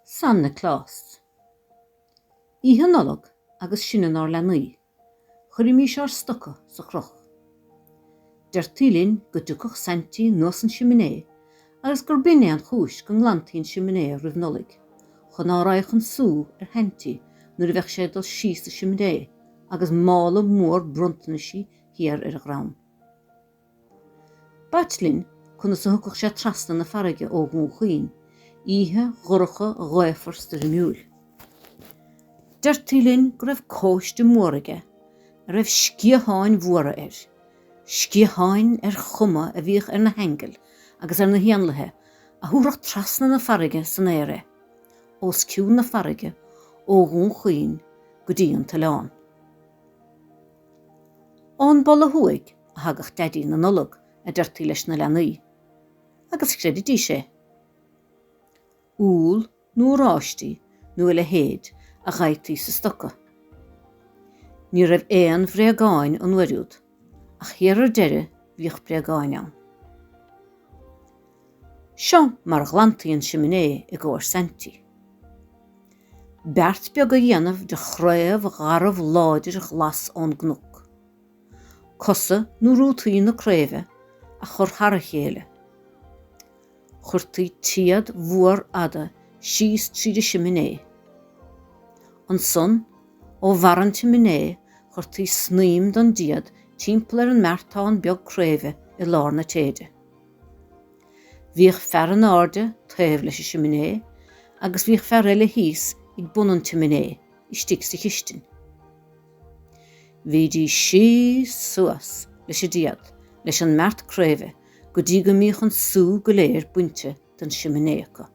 Sanna Claus. Ihe nolog agus sinna ár le nuí, chuir mí seár stocha sa chroch. Der tílinn go dúcach santí nos an siminé, agus gur binne an chúis go nglantín siminé a rih nolig, chun áraich an sú hentí nuair a bheith sé dul síos a siminé, agus mála mór bruntana sí hiar a grám. Baitlinn chuna sa thucach sé trasna na farige ó gún chuoin, ihe ghorcha a ghaifars de miúil. Der tílinn go raibh cóiste mórige, a raibh sciatháin mhóra sciatháin chuma a bhíoch na hengel agus na hianlathe, a thuaireach trasna na farige san éire, os ciún na farige ó gún chuoin go dtí an talán. An bolla thuaig a thagach dadí na nolog a deirtí leis na leanaí, agus credidí sé. Úl nó ráistí nó le héad a ghaití sa stocha. Ní raibh éan bhréagáin an uiriúd, ach hiar ar deire bhíoch bréagáin ann. Seo mar glantaíonn siminé i gcóir santí. Beart beag a dhéanamh de chraibh gharmh láidir a glas ón gnúc. Cosa nó rútaí na craibhe a chur thar chéile. Churtaí tiad mhuar ada síos tríd siminé. An son ó bharan siminé churtaí sníam don diad timpeall ar an meartáin beag craibhe i lár na téide. Bhíoch fear an áde taobh leis siminé, agus bhíoch fear eile híos ag bun an siminé i stig sa chistin. Bhí dí síos suas leis diad leis an meart craibhe go dtí go míoch an sú go léir buinte den siminéacha.